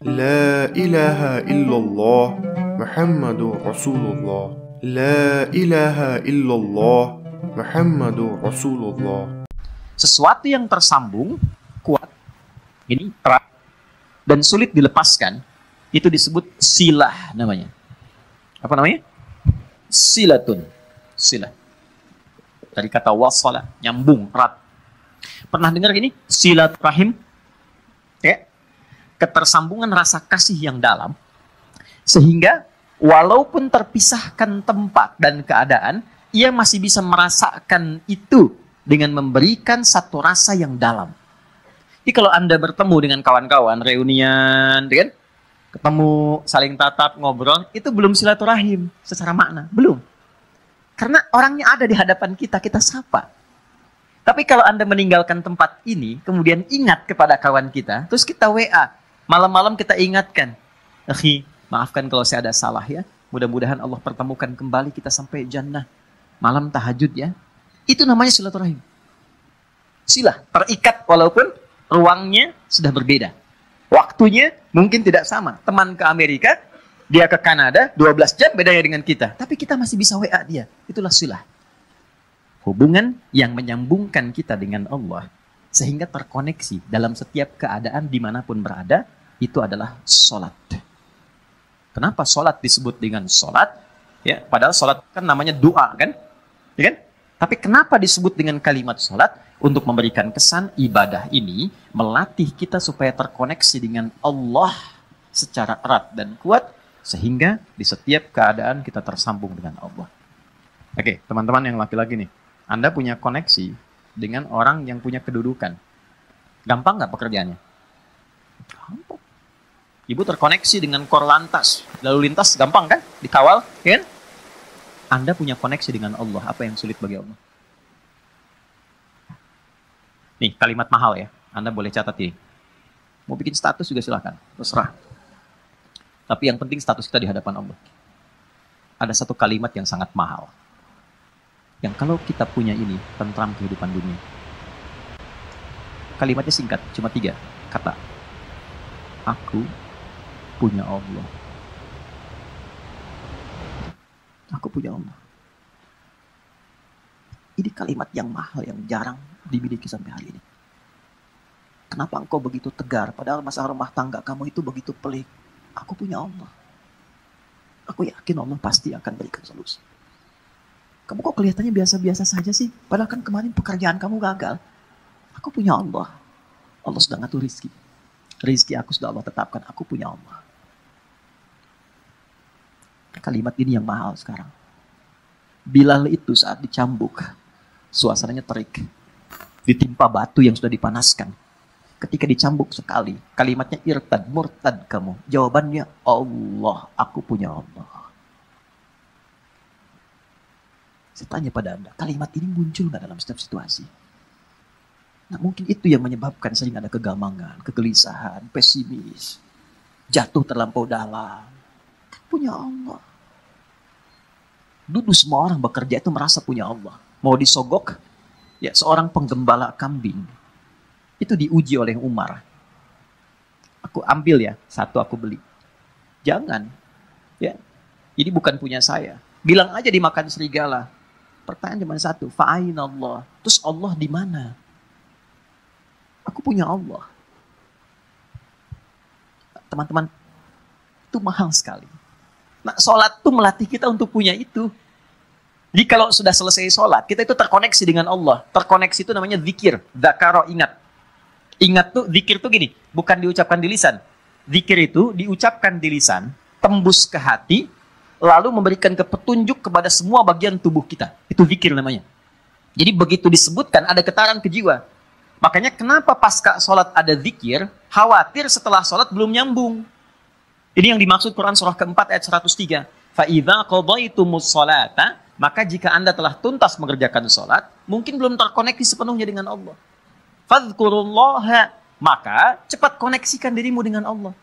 لا إله إلا الله محمد رسول الله لا إله إلا الله محمد رسول الله. Sesuatu yang tersambung, kuat, ini erat, dan sulit dilepaskan, itu disebut silah namanya. Apa namanya? Silatun. Silah. Dari kata wasala, nyambung, erat. Pernah dengar gini? Silaturahim? Ya. Ketersambungan rasa kasih yang dalam, sehingga walaupun terpisahkan tempat dan keadaan, ia masih bisa merasakan itu dengan memberikan satu rasa yang dalam. Jadi kalau Anda bertemu dengan kawan-kawan, reunian, kan? Ketemu, saling tatap, ngobrol, itu belum silaturahim secara makna. Belum. Karena orangnya ada di hadapan kita, kita sapa. Tapi kalau Anda meninggalkan tempat ini, kemudian ingat kepada kawan kita, terus kita WA, malam-malam kita ingatkan, akhi, maafkan kalau saya ada salah ya, mudah-mudahan Allah pertemukan kembali kita sampai jannah. Malam tahajud ya. Itu namanya silaturahim. Silah, terikat walaupun ruangnya sudah berbeda. Waktunya mungkin tidak sama. Teman ke Amerika, dia ke Kanada, 12 jam bedanya dengan kita. Tapi kita masih bisa WA dia. Itulah silah. Hubungan yang menyambungkan kita dengan Allah. Sehingga terkoneksi dalam setiap keadaan dimanapun berada, itu adalah sholat. Kenapa sholat disebut dengan sholat? Ya, padahal sholat kan namanya doa kan? Ya kan? Tapi kenapa disebut dengan kalimat sholat? Untuk memberikan kesan ibadah ini melatih kita supaya terkoneksi dengan Allah secara erat dan kuat, sehingga di setiap keadaan kita tersambung dengan Allah. Oke, teman-teman yang laki-laki nih, Anda punya koneksi dengan orang yang punya kedudukan. Gampang nggak pekerjaannya? Gampang. Ibu terkoneksi dengan Korlantas, lalu lintas gampang kan? Dikawal, kan? Anda punya koneksi dengan Allah. Apa yang sulit bagi Allah? Nih, kalimat mahal ya. Anda boleh catat ini. Mau bikin status juga silahkan. Terserah. Tapi yang penting status kita di hadapan Allah. Ada satu kalimat yang sangat mahal. Yang kalau kita punya ini, tentram kehidupan dunia. Kalimatnya singkat, cuma 3 kata. Aku punya Allah. Aku punya Allah. Ini kalimat yang mahal, yang jarang dimiliki sampai hari ini. Kenapa engkau begitu tegar, padahal masalah rumah tangga kamu itu begitu pelik? Aku punya Allah. Aku yakin Allah pasti akan berikan solusi. Kamu kok kelihatannya biasa-biasa saja sih? Padahal kan kemarin pekerjaan kamu gagal. Aku punya Allah. Allah sudah ngatur rizki. Rizki aku sudah Allah tetapkan. Aku punya Allah. Kalimat ini yang mahal sekarang. Bilal itu saat dicambuk, suasananya terik. Ditimpa batu yang sudah dipanaskan. Ketika dicambuk sekali, kalimatnya irtad, murtad kamu. Jawabannya Allah, aku punya Allah. Saya tanya pada Anda, kalimat ini muncul nggak dalam setiap situasi? Nah, mungkin itu yang menyebabkan sering ada kegamangan, kegelisahan, pesimis, jatuh terlampau dalam. Punya Allah. Dulu semua orang bekerja itu merasa punya Allah. Mau disogok, ya seorang penggembala kambing itu diuji oleh Umar. Aku ambil ya, 1 aku beli. Jangan, ya ini bukan punya saya. Bilang aja dimakan serigala. Pertanyaan cuma 1, fa'aina Allah. Terus Allah di mana? Aku punya Allah. Teman-teman, itu mahal sekali. Nah, sholat itu melatih kita untuk punya itu. Jadi kalau sudah selesai sholat, kita itu terkoneksi dengan Allah. Terkoneksi itu namanya zikir. Dzakaro, ingat. Ingat tuh, zikir tuh gini. Bukan diucapkan di lisan. Zikir itu diucapkan di lisan, tembus ke hati, lalu memberikan petunjuk kepada semua bagian tubuh kita. Itu zikir namanya. Jadi begitu disebutkan, ada getaran ke jiwa. Makanya kenapa pasca sholat ada zikir, khawatir setelah sholat belum nyambung. Ini yang dimaksud Quran surah keempat ayat 103. Fa'idha qadaytumus sholata, maka jika Anda telah tuntas mengerjakan sholat, mungkin belum terkoneksi sepenuhnya dengan Allah. Fadhkurullaha, maka cepat koneksikan dirimu dengan Allah.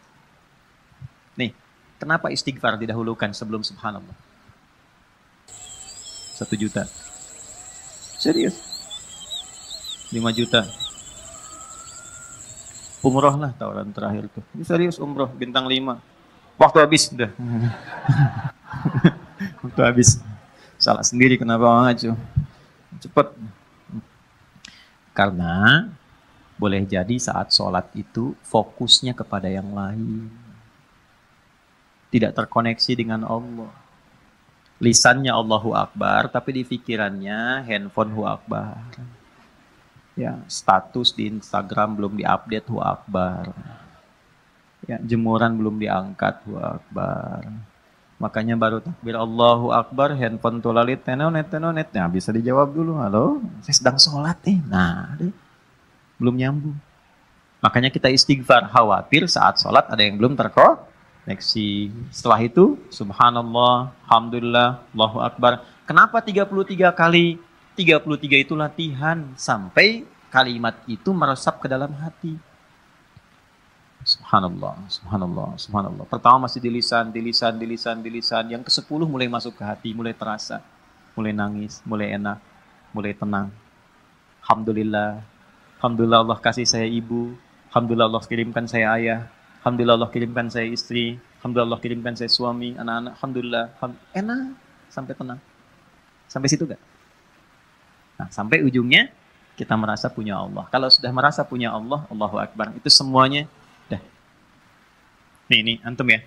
Nih, kenapa istighfar didahulukan sebelum subhanallah? 1 juta. Serius? 5 juta. Umroh lah tawaran terakhir tuh. Ini serius umroh, bintang 5. Waktu habis, udah. Waktu habis. Salah sendiri kenapa maju. Cepet. Karena boleh jadi saat sholat itu fokusnya kepada yang lain. Tidak terkoneksi dengan Allah. Lisannya Allahu Akbar, tapi di pikirannya handphone Hu Akbar. Ya, status di Instagram belum diupdate Hu Akbar. Ya, jemuran belum diangkat Hu Akbar. Makanya baru takbir Allahu Akbar, handphone tulalit tenonet. Nah, bisa dijawab dulu, halo, saya sedang sholat nih. Nah, belum nyambung. Makanya kita istighfar, khawatir saat sholat ada yang belum terkoneksi. Setelah itu, subhanallah, alhamdulillah, Allahu Akbar. Kenapa 33 kali? 33 itu latihan sampai kalimat itu meresap ke dalam hati. Subhanallah, subhanallah, subhanallah. Pertama masih di lisan. Yang ke-10 mulai masuk ke hati, mulai terasa. Mulai nangis, mulai enak, mulai tenang. Alhamdulillah. Alhamdulillah Allah kasih saya ibu. Alhamdulillah Allah kirimkan saya ayah. Alhamdulillah Allah kirimkan saya istri. Alhamdulillah Allah kirimkan saya suami, anak-anak. Alhamdulillah. Enak, sampai tenang. Sampai situ gak? Nah, sampai ujungnya kita merasa punya Allah. Kalau sudah merasa punya Allah, Allahu Akbar. Itu semuanya dah. Nih, antum ya.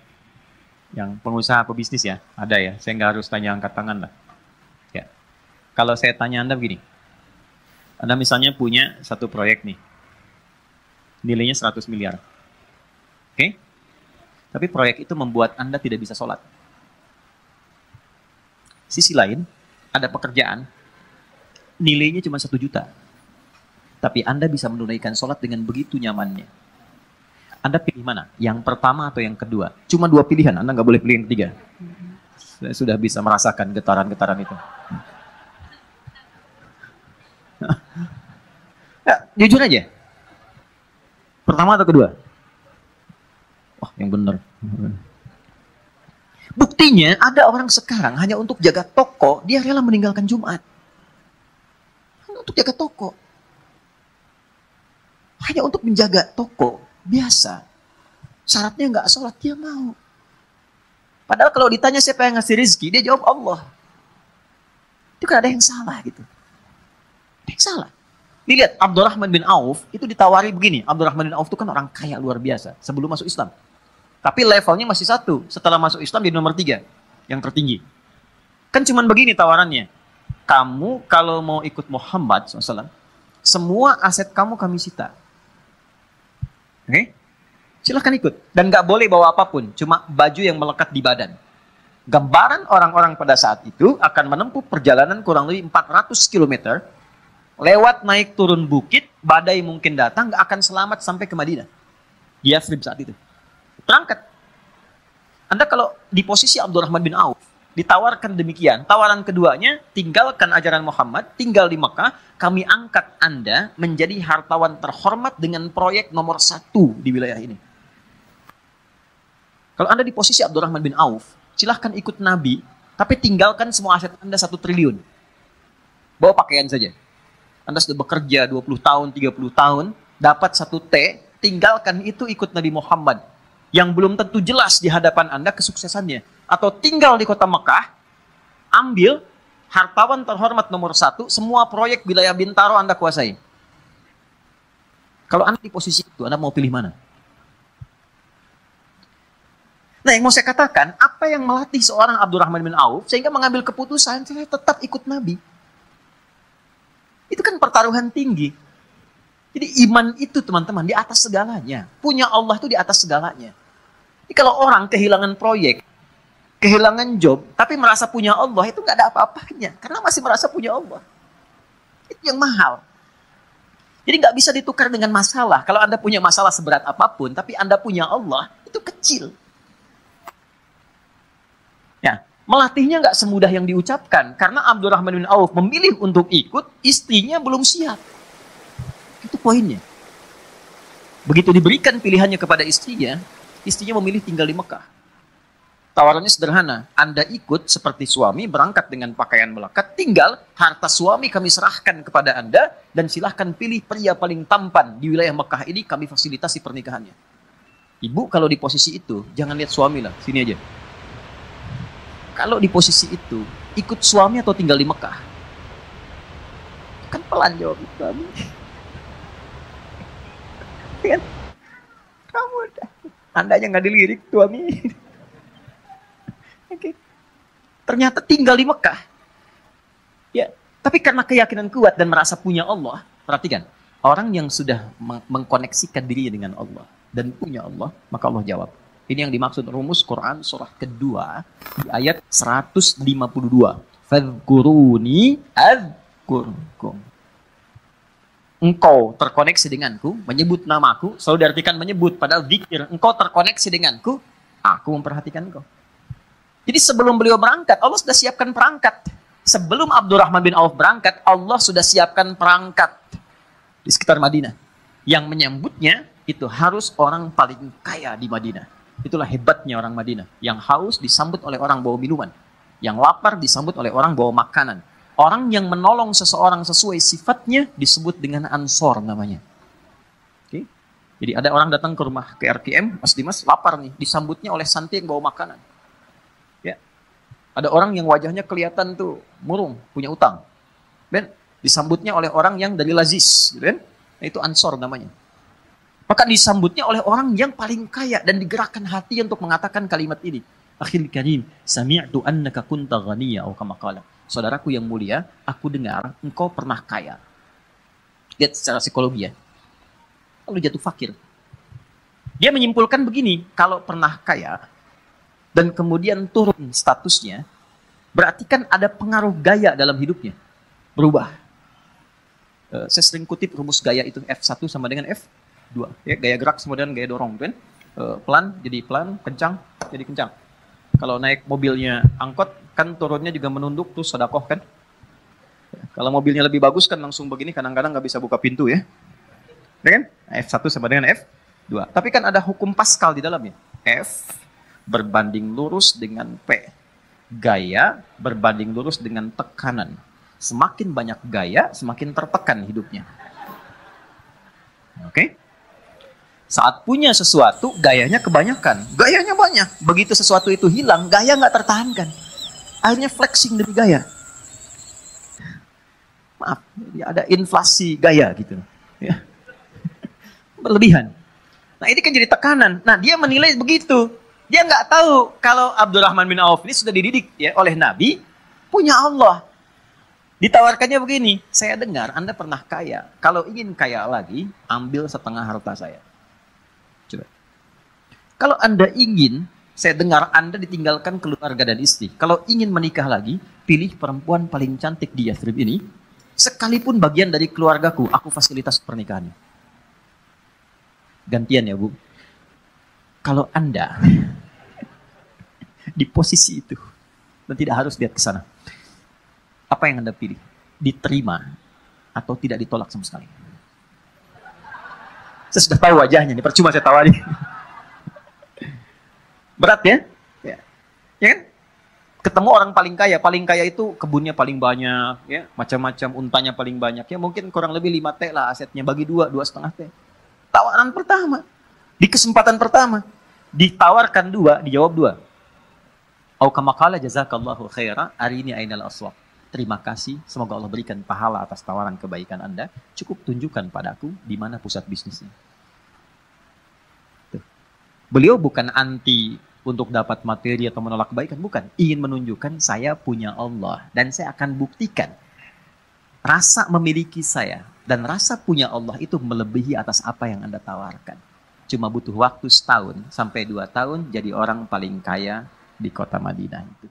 Yang pengusaha pebisnis ya, ada ya. Saya nggak harus tanya angkat tangan lah. Ya. Kalau saya tanya Anda begini. Anda misalnya punya satu proyek nih. Nilainya 100 miliar. Oke? Tapi proyek itu membuat Anda tidak bisa sholat. Sisi lain, ada pekerjaan, nilainya cuma 1 juta. Tapi Anda bisa menunaikan sholat dengan begitu nyamannya. Anda pilih mana? Yang pertama atau yang kedua? Cuma 2 pilihan, Anda nggak boleh pilih yang ketiga. Saya sudah bisa merasakan getaran-getaran itu. Ya, jujur aja. Pertama atau kedua? Wah, yang benar. Buktinya ada orang sekarang hanya untuk jaga toko, dia rela meninggalkan Jumat. Hanya untuk jaga toko. Hanya untuk menjaga toko, biasa. Syaratnya nggak sholat, dia mau. Padahal kalau ditanya siapa yang ngasih rezeki, dia jawab Allah. Itu kan ada yang salah gitu. Ada yang salah. Nih lihat, Abdurrahman bin Auf itu ditawari begini. Abdurrahman bin Auf itu kan orang kaya luar biasa sebelum masuk Islam. Tapi levelnya masih 1. Setelah masuk Islam di nomor 3. Yang tertinggi. Kan cuman begini tawarannya. Kamu kalau mau ikut Muhammad SAW, semua aset kamu kami sita. Oke? Silahkan ikut. Dan gak boleh bawa apapun. Cuma baju yang melekat di badan. Gambaran orang-orang pada saat itu akan menempuh perjalanan kurang lebih 400 km. Lewat naik turun bukit, badai mungkin datang, gak akan selamat sampai ke Madinah. Di Yathrib saat itu. Berangkat. Anda kalau di posisi Abdurrahman bin Auf, ditawarkan demikian. Tawaran keduanya, tinggalkan ajaran Muhammad, tinggal di Mekah, kami angkat Anda menjadi hartawan terhormat dengan proyek nomor 1 di wilayah ini. Kalau Anda di posisi Abdurrahman bin Auf, silahkan ikut Nabi, tapi tinggalkan semua aset Anda 1 triliun. Bawa pakaian saja. Anda sudah bekerja 20 tahun, 30 tahun, dapat 1 T, tinggalkan itu ikut Nabi Muhammad. Yang belum tentu jelas di hadapan Anda kesuksesannya. Atau tinggal di kota Mekah, ambil hartawan terhormat nomor 1, semua proyek wilayah Bintaro Anda kuasai. Kalau Anda di posisi itu, Anda mau pilih mana? Nah, yang mau saya katakan, apa yang melatih seorang Abdurrahman bin Auf, sehingga mengambil keputusan, saya tetap ikut Nabi. Itu kan pertaruhan tinggi. Jadi iman itu teman-teman di atas segalanya. Punya Allah itu di atas segalanya. Jadi kalau orang kehilangan proyek, kehilangan job, tapi merasa punya Allah, itu nggak ada apa-apanya. Karena masih merasa punya Allah. Itu yang mahal. Jadi nggak bisa ditukar dengan masalah. Kalau Anda punya masalah seberat apapun, tapi Anda punya Allah, itu kecil. Ya, melatihnya nggak semudah yang diucapkan. Karena Abdurrahman bin Auf memilih untuk ikut, istrinya belum siap. Itu poinnya. Begitu diberikan pilihannya kepada istrinya memilih tinggal di Mekah. Tawarannya sederhana, Anda ikut seperti suami, berangkat dengan pakaian melekat, tinggal harta suami kami serahkan kepada Anda, dan silahkan pilih pria paling tampan di wilayah Mekah ini, kami fasilitasi pernikahannya. Ibu kalau di posisi itu, jangan lihat suami lah, sini aja. Kalau di posisi itu, ikut suami atau tinggal di Mekah? Kan pelan jawab suami. Kan? Kamu Anda yang nggak dilirik suami. Oke. Ternyata tinggal di Mekah. Ya, tapi karena keyakinan kuat dan merasa punya Allah, perhatikan, orang yang sudah mengkoneksikan dirinya dengan Allah dan punya Allah, maka Allah jawab. Ini yang dimaksud rumus Quran surah kedua di ayat 152. Fadhkuruni adzkurkum. Engkau terkoneksi denganku, menyebut namaku, selalu diartikan menyebut, padahal zikir. Engkau terkoneksi denganku, aku memperhatikan engkau. Jadi sebelum beliau berangkat, Allah sudah siapkan perangkat. Sebelum Abdurrahman bin Auf berangkat, Allah sudah siapkan perangkat di sekitar Madinah. Yang menyambutnya itu harus orang paling kaya di Madinah. Itulah hebatnya orang Madinah. Yang haus disambut oleh orang bawa minuman. Yang lapar disambut oleh orang bawa makanan. Orang yang menolong seseorang sesuai sifatnya disebut dengan ansor namanya. Oke? Jadi ada orang datang ke rumah ke RKM, Mas Dimas lapar nih, disambutnya oleh santai yang bawa makanan. Ada orang yang wajahnya kelihatan tuh murung, punya utang. Ben, disambutnya oleh orang yang dari Lazis, gitu kan? Nah, itu ansor namanya. Maka disambutnya oleh orang yang paling kaya dan digerakkan hati untuk mengatakan kalimat ini. Akhil karim, sami'tu annaka kunta ghaniyya atau kama qala. Saudaraku yang mulia, aku dengar engkau pernah kaya. Lihat secara psikologi ya. Lalu jatuh fakir. Dia menyimpulkan begini, kalau pernah kaya dan kemudian turun statusnya, berarti kan ada pengaruh gaya dalam hidupnya. Berubah. Saya sering kutip rumus gaya itu F1 sama dengan F2. Ya, gaya gerak sama dengan gaya dorong. Kan? Pelan jadi pelan, kencang jadi kencang. Kalau naik mobilnya angkot, kan turunnya juga menunduk, tuh sedekah kan. Kalau mobilnya lebih bagus kan langsung begini, kadang-kadang nggak bisa buka pintu ya. Ya kan? F1 sama dengan F2. Tapi kan ada hukum Pascal di dalamnya. F berbanding lurus dengan P. Gaya berbanding lurus dengan tekanan. Semakin banyak gaya, semakin tertekan hidupnya. Oke? Saat punya sesuatu, gayanya kebanyakan. Gayanya banyak. Begitu sesuatu itu hilang, gaya nggak tertahankan. Akhirnya flexing demi gaya. Maaf, ada inflasi gaya gitu. Ya. Berlebihan. Nah ini kan jadi tekanan. Nah dia menilai begitu. Dia nggak tahu kalau Abdurrahman bin Auf ini sudah dididik ya oleh Nabi, punya Allah. Ditawarkannya begini, saya dengar Anda pernah kaya. Kalau ingin kaya lagi, ambil setengah harta saya. Coba. Kalau Anda ingin, saya dengar Anda ditinggalkan keluarga dan istri. Kalau ingin menikah lagi, pilih perempuan paling cantik di Yathrib ini. Sekalipun bagian dari keluargaku, aku fasilitas pernikahannya. Gantian ya Bu. Kalau Anda di posisi itu dan tidak harus lihat ke sana, apa yang Anda pilih? Diterima atau tidak ditolak sama sekali? Saya sudah tahu wajahnya, ini percuma saya tawari. Berat ya? Ya kan? Ketemu orang paling kaya itu kebunnya paling banyak, ya, macam-macam, untanya paling banyak, ya mungkin kurang lebih 5T lah asetnya, bagi 2,5 T. Tawaran pertama, di kesempatan pertama, ditawarkan 2, dijawab 2. Au kama qala jazakallahu khaira, arini ainal aswaq. Terima kasih, semoga Allah berikan pahala atas tawaran kebaikan Anda. Cukup tunjukkan padaku di mana pusat bisnisnya. Tuh. Beliau bukan anti untuk dapat materi atau menolak kebaikan, bukan. Ingin menunjukkan saya punya Allah dan saya akan buktikan rasa memiliki saya dan rasa punya Allah itu melebihi atas apa yang Anda tawarkan. Cuma butuh waktu 1 tahun sampai 2 tahun jadi orang paling kaya di kota Madinah itu.